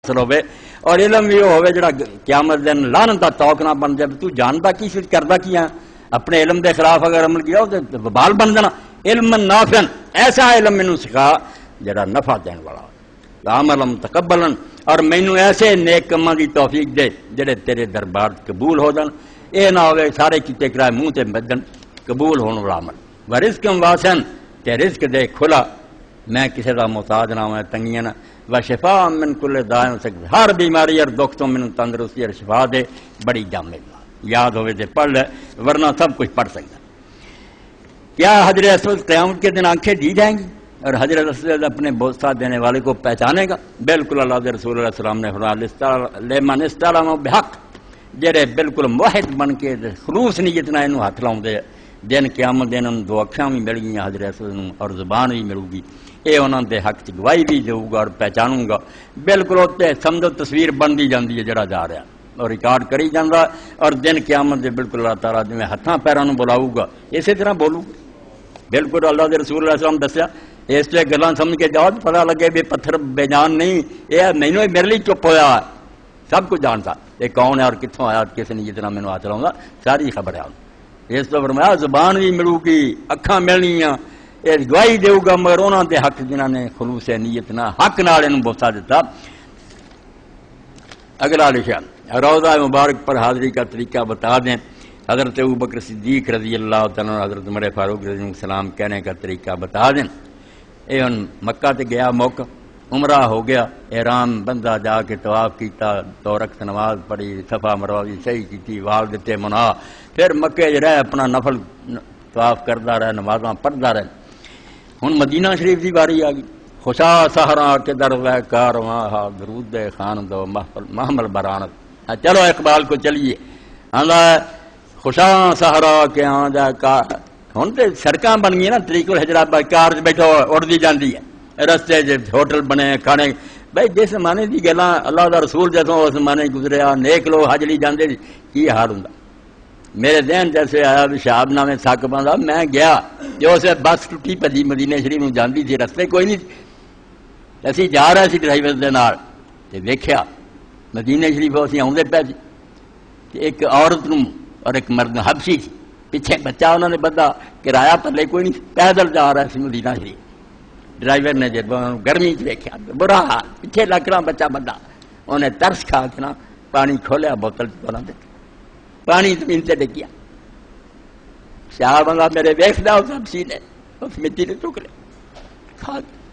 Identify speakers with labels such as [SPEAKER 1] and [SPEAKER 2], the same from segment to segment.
[SPEAKER 1] حاصل ہوے اور علم بھی ہوے جڑا قیامت دن لعنت دا توق نہ بن جائے تو جاندا کی کچھ کردا کی ہے اپنے علم دے خلاف اگر عمل کیا تو وبال بن جانا علم نافع ایسا علم مینوں سکھا جڑا نفع دین والا عمل متقبلا اور مینوں ایسے نیک کماں دی توفیق دے جڑے تیرے دربار قبول ہو جان اے نہ ہوے سارے کیتے کرائے منہ تے بدن قبول ہون والا عمل ورزق واسن تے رزق دے کھلا میں کسی دا محتاج نہ ہوں تنگیاں نہ و شفا من کل داء ہر بیماری اور دکھ تو مینوں تندرستی اور شفا دے بڑی جامع یاد ہوئے تے پڑھ لے ورنہ سب کچھ پڑھ سکتا کیا حجر اسود قیامت کے دن آنکھیں دی جائیں گی اور حجر اسود اپنے بوسہ دینے والے کو پہچانے گا بالکل اللہ کے رسول علیہ السلام نے فرمایا لمن استلم بحق جڑے بالکل موحد بن کے خلوص نیت نال اینوں ہاتھ لاؤندے دن قیامت دن انہوں دو اکھاں بھی مل گئیں حجر اسود نوں اور زبان بھی ملے گی اے انہوں دے حق چ گواہی بھی دوں گا اور پہچانوں گا بالکل اتنے سمجھو تصویر بنتی جاتی ہے جڑا جا رہا اور ریکارڈ کری جانا اور دن قیامت دے بالکل اللہ تعالیٰ جی ہاتھاں پیروں بلاؤ گا اسی طرح بولوں گا بالکل اللہ کے رسول علیہ السلام دسیا اس لیے گلاں سمجھ کے جاؤ پتہ لگے بھی پتھر بے جان نہیں یہ مینوں ہی میرے لیے چپ ہوا سب کچھ جانتا یہ کون ہے اور کتوں آیا کس نے جتنا مینوں ہاتھ لاؤں گا ساری خبر ہے اس تو فرمایا زبان بھی ملو گی اکھاں ملنیاں یہ گواہی دے گا مگر انہوں دے حق جنہوں نے خلوص نیت نہ حق نال انہوں بوسہ دیتا اگلا لکھا روضہ مبارک پر حاضری کا طریقہ بتا دیں حضرت ابوبکر صدیق رضی اللہ تعالیٰ حضرت عمر فاروق رضی اللہ عنہ السلام کہنے کا طریقہ بتا دیں اے ان مکہ تے گیا موقع عمرہ ہو گیا احرام بندہ جا کے طواف کیتا 2 رکعت نماز پڑھی صفا مروہ بھی صحیح کیتی وال دیتے منا پھر مکے رہ اپنا نفل طواف کرتا رہے نمازاں پڑھتا رہے ہن مدینہ شریف کی باری آ گئی خوشا سہرا کے در وے کارواں درود خان دو محمل برانت چلو اقبال کو چلیے آندا خوشا سہرا کے آندا کار ہن تے سڑکاں بن گئی نا طریق الحجرہ کار بیٹھو اڑدی جاندی ہے رستے ہوٹل بنے کھانے بھائی جس زمانے کی گلاں اللہ دا رسول جدوں اس زمانے گزریا نیک لوگ حج لی جاندے کی حال ہوندا میرے ذہن جیسے آیا بھی شہاب نامے سک بندہ میں گیا جو اسے بس ٹوٹی پجی مدینے شریف میں جاندی تھی رستے کوئی نہیں اسی جا رہے سی ڈرائیور دے نال تے ویکھیا مدینے شریف اسی آوندے پے سی ایک عورت نوں اور ایک مرد حبشی سی پیچھے بچہ انہوں نے بندہ کرایہ پلے کوئی نہیں پیدل جا رہا سی مدینہ شریف ڈرائیور نے جب گرمی چ ویکھیا برا حال پیچھے لکڑا بچہ بندہ انہیں ترس کھا کے نا پانی کھولیا بوتل چ دے پانی زمین سے ڈگیا شاہ بندہ میرے ویکھدا اس حبشی نے اس مٹی نے چک لے کھا گیا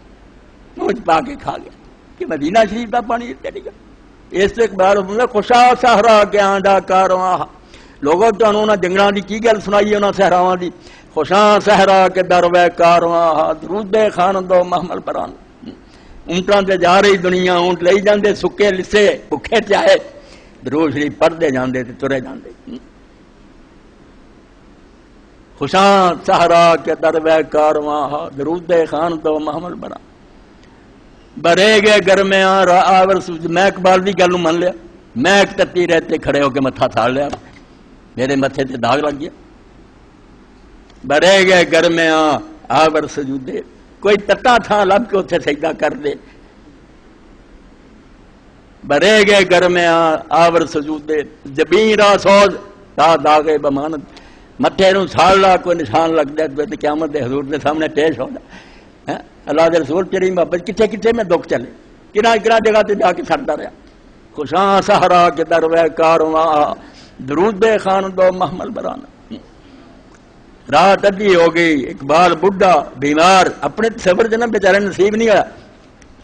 [SPEAKER 1] منہ پا کے کھا گیا کہ مدینہ شریف کا پانی ڈگا اس ایک بار خوشا سہرا کے آنڈا کارواں لوگوں تو انہوں جنگلاں دی کی گل سنائی انہاں صحراواں دی خوشاں صحرا کے در وے کارواں درود خان دو محمل بران اونٹاں تے جا رہی دنیا اونٹ لئی جاندے سکے لسے بھکھے چاہے درود شریف پڑھتے جاندے تے ترے جاندے خوشاں صحرا کے در وے کارواں درود خان دو محمل بران برے گئے گرمیاں آور میں اقبال دی گل من لیا میں ایک تتی رہتے کھڑے ہو کے متھا تھاڑ لیا میرے متھے تے داغ لگ گیا برے گئے گرمیاں آور سجودے کوئی تتا تھا لب کے اتنے سجدہ کر دے برے گئے گرمیاں آور سجودے جبین را سوز تا داغے بمانت متھے نوں ساڑ لا کوئی نشان لگ دے تو قیامت دے حضور دے سامنے پیش ہو جائے اللہ دے رسول تیری محبت کتنے کتنے میں دکھ چلے کنہ کنہ جگہ تے جا کے سڑتا رہا خوشاں سہرا کے در وے کارواں درود خان دو محمل برانا رات ادھی ہو گئی اقبال بڈھا بیمار اپنے سفر جنا بیچارے نصیب نہیں ہوا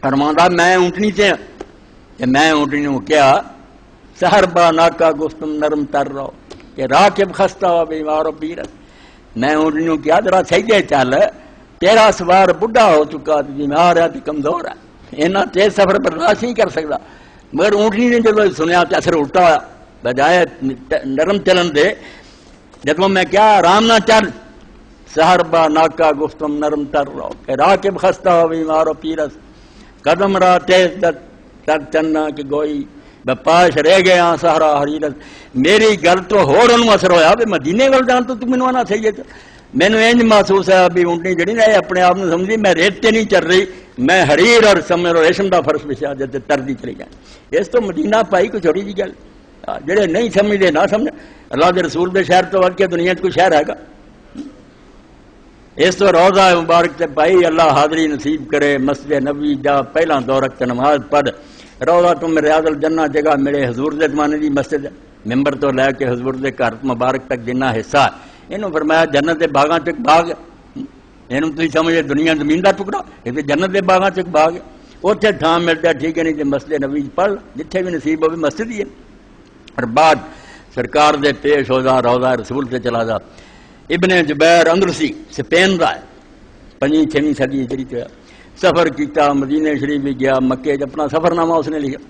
[SPEAKER 1] فرماندا میں اونٹنی سے میں اونٹنی نوں کیا سحر با ناکا گفتم نرم تر رہو کہ راکب خستہ ہو بیمار و پیرت میں اونٹنی نوں کیا ذرا سجدے چل تیرا سوار بڈھا ہو چکا بیمار ہے تو کمزور ہے اینا تیز سفر برداشت نہیں کر سکتا مگر اونٹنی نے جب سنیا تو اثر الٹا ہوا بجائے نرم چلن دے جب میں کیا آرام نہ چل سحر با ناکا گفتم نرم تر رہو کہ راکب خستہ ہو بیمار و پیرس قدم را تیز تر چننا کہ گوئی بپاش رہ گیا سہرا حریرت میری گل تو ہور انہوں اثر ہویا بھی مدینے وال جان تو مینوں آنا چاہیے مینوں انج محسوس ہے بھی اونٹنی جڑی نہ اپنے آپ نے سمجھی میں ریت تے نہیں چل رہی میں حریر اور سمر اور ریشم دا فرش بچھا دیتے تردی چلی جائیں. اس تو مدینہ پائی کوئی چھوٹی جی گل جڑے نہیں سمجھتے نہ سمجھ. اللہ دے رسول دے شہر تو ود کے دنیا کوئی شہر ہے گا. اس تو روضہ مبارک تے پائی اللہ حاضری نصیب کرے. مسجد نبوی جا پہلا دو رکعت نماز پڑھ. روضہ تم ریاض الجنہ جگہ میرے حضور دے زمانے دی مسجد ہے. ممبر تو لے کے حضور دے گھر مبارک تک جنہ حصہ انہوں فرمایا جنت دے باغاں چ باغ. اینوں تسی سمجھے دنیا زمین دا ٹکڑا یہ تے جنت دے باغاں چ باغ ہے. اوتھے تھان ملتا ٹھیک ہے نہیں تے مسجد نبوی پڑھ جتھے بھی نصیب ہوے مسجد ہی ہے. اور بعد سرکار دے پیش ہو جا روضہ رسول تے چلا جا. ابن جبیر اندرسی سپین دا ہے 5ویں صدی ہجری تے سفر کیتا. مدینے شریف بھی گیا. مکے چ اپنا سفر نامہ اس نے لکھا.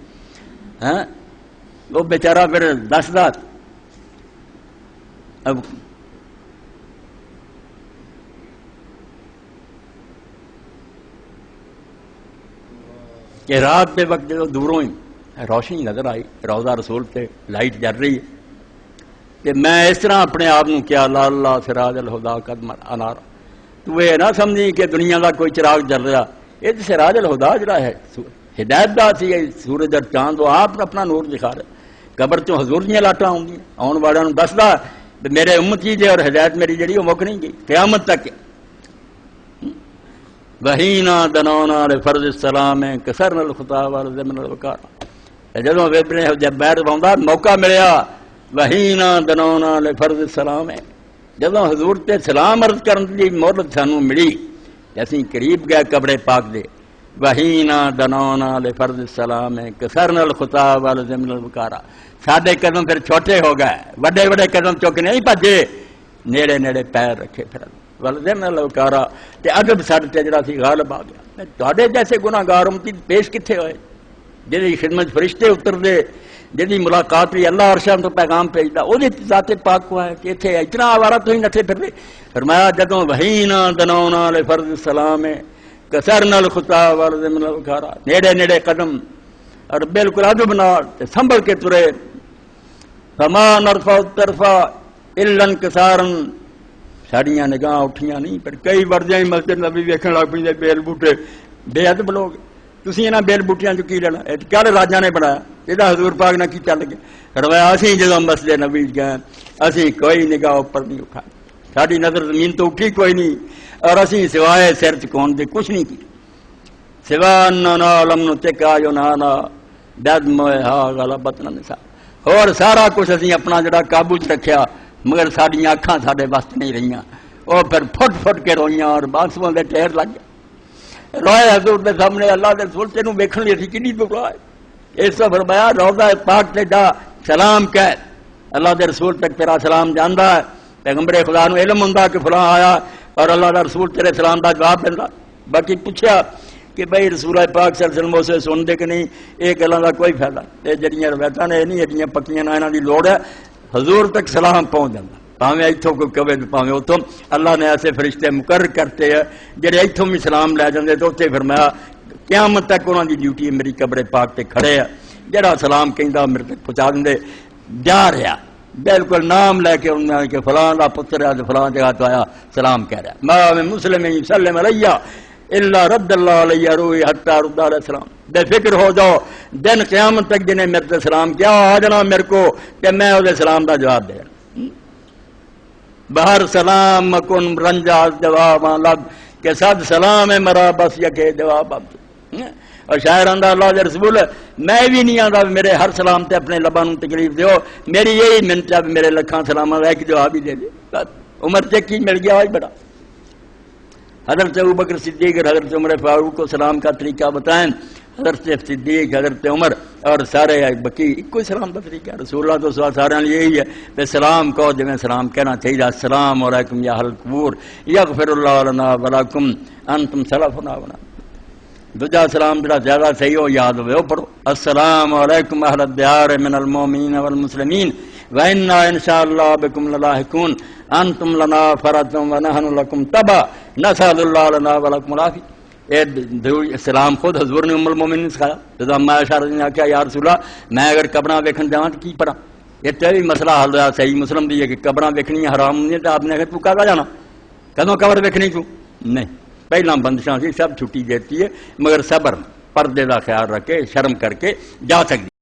[SPEAKER 1] ہاں وہ بیچارہ پھر دسدا اب کہ رات کے وقت جو دوروں ہی روشنی نظر آئی روضہ رسول پہ لائٹ جل رہی ہے کہ میں اس طرح اپنے آپ کو کیا لا اللہ سراج الہدا قد انار. تو یہ نہ سمجھی کہ دنیا کا کوئی چراغ جل رہا. یہ تو سراج الہدا جڑا ہے ہدایت دا سی سورج اور چاند وہ آپ اپنا نور دکھا رہے. قبر چوں حضور دیا لاٹاں آؤں گی آن والوں دسدا میرے امتی جے اور ہدایت میری جڑی وہ مک نہیں گئی قیامت تک. وہینا دنونا لفرض السلام کسرن الخطا والزمن الوقار. جدوں جب بیر پاؤندا موقع ملیا وہینا دنونا لفرض السلام جدوں حضور تے سلام عرض کرن دی مہلت سانوں ملی اسی قریب گئے قبر پاک دے. وہینا دنونا لفرض السلام کسرن الخطا والزمن الوقار. ساڈے قدم پھر چھوٹے ہو گئے وڈے وڈے قدم چک نہیں بھجے نیڑے نیڑے پیر رکھے پھر والدین الوقارا تے ادب ساڈے تے جڑا سی غالب آ گیا. تواڈے جیسے گناہگار امتی پیش کتھے ہوئے جہی خدمت فرشتے اتر دے جہی ملاقات بھی اللہ عرشاں تو پیغام بھیجدا وہ ذات پاک کو ہے کہ اتنے اتنا آوارہ تو ہی نٹھے پھر دے. فرمایا جدوں وہینا دنونا لفرض السلام کسرنا الخطا والزمن الوقارا نیڑے نیڑے قدم اور بالکل ادب نال سنبھل کے ترے. فما نرفع الطرفا الا انکسارا ساڑیاں نگاہ اٹھیاں نہیں پر کئی وردیاں مسجد نبی ویکھن لگ پے بیل بوٹے بے ادب لوگ. تسی انہاں بیل بوٹیاں چ کی لینا کہڑے راجا نے بنایا یہ حضور پاک نے کی چل گیا. رویا اسی جدوں مسجد نبی گئے اسی کوئی نگاہ اوپر نہیں اٹھا ساری نظر زمین تو اٹھی کوئی نہیں اور اسی سوائے سر چکون دے کچھ نہیں کی سوا نعلم نتکا ینانا دد موہا غلبت نساء. اور سارا کچھ اسی اپنا جڑا قابو چ رکھیا مگر ساڈیاں اکھاں ساڈے واسطے نہیں رہیاں. وہ پھر پھٹ پھٹ کے روئیاں اور بانسواں دے ٹھہر لگ گئے. روئے حضور دے سامنے اللہ دے رسول تینوں ویکھن لئی اسی کڈی دعا ہے. اس تو فرمایا روضہ پاک تے جا سلام کہہ اللہ دے رسول تک تیرا سلام جاندا ہے. پیغمبر خدا نو علم ہوندا کہ فلاں آیا اور اللہ دا رسول تیرے سلام دا جواب دیندا. باقی پوچھیا کہ بھائی رسول پاک صلی اللہ علیہ وسلم اسے سن دے کہ نہیں یہ گلاں دا کوئی فائدہ یہ جڑیاں روایتاں نے نہیں ایڈیاں پکیاں نہ انہاں دی لوڑ ہے. حضور تک سلام پہنچ جاتا پاویں اتوں کوئی کبے پاویں اتوں. اللہ نے ایسے فرشتے مقرر کرتے ہیں جڑے اتوں بھی سلام لے جاندے تو اتنے فرمایا قیامت تک انہوں دی ڈیوٹی ہے میری قبر پاک تے کھڑے ہے جڑا سلام کہندا میرے تک پہنچا دے جا رہا بالکل نام لے کے انہوں نے کہ فلاں دا پتر ہے فلاں جگہ تو آیا سلام کہہ رہا ما مسلم یسلم علیہ الا رد اللہ علیہ روحی حتی رد علیہ السلام. بے فکر ہو جاؤ دن قیامت تک جنہیں میرے سے سلام کیا آ جانا میرے کو کہ میں وہ سلام دا جواب دے بہر سلام مکن رنجا جواب لب کہ صد سلام ہے مرا بس یکے جواب اب. اور شاعر آندا اللہ دے رسول میں بھی نہیں آندا میرے ہر سلام تے اپنے لباں نوں تکلیف دیو میری یہی منت ہے میرے لکھاں سلاماں دا ایک جواب ہی دے دے. عمر تے کی مل گیا آج بڑا. حضرت ابوبکر صدیق اور حضرت عمر فاروق کو سلام کا طریقہ بتائیں. حضرت صدیق حضرت عمر اور سارے بکی کوئی سلام کا طریقہ رسول اللہ تو سارے یہی ہے کہ سلام کہو جویں سلام کہنا چاہیے. السلام علیکم یا اہل القبور یغفر اللہ لنا ولکم انتم سلفنا ونا. دوجا سلام جڑا زیادہ صحیح ہو یاد ہوئے وہ پڑھو السلام علیکم اہل الدیار من المؤمنین والمسلمین وَإِنَّا إِنْ شَاءَ اللَّهُ بِكُمْ لَلَاحِقُونَ أَنْتُمْ لَنَا فَرَضٌ وَنَحْنُ لَكُمْ تَبَعٌ نَسْأَلُ اللَّهَ لَنَا وَلَكُمُ الْعَافِيَةَ. سلام خود حضور نے ام المومنین نے سکھایا. جب اما عائشہ رضی اللہ عنہا کہا یا رسول اللہ میں اگر قبراں ویکھن جاواں تو کی پڑھاں. یہ تے بھی مسئلہ حل ہوا صحیح مسلم دی ہے کہ قبراں ویکھنی حرام نہیں ہے. تو آپ نے کہا تو کہاں جانا کدوں قبر ویکھنی تو نہیں پہلا بندشاں سی سب چھٹی دیتی ہے، مگر صبر پردے کا خیال رکھ کے شرم کر کے جا سکتی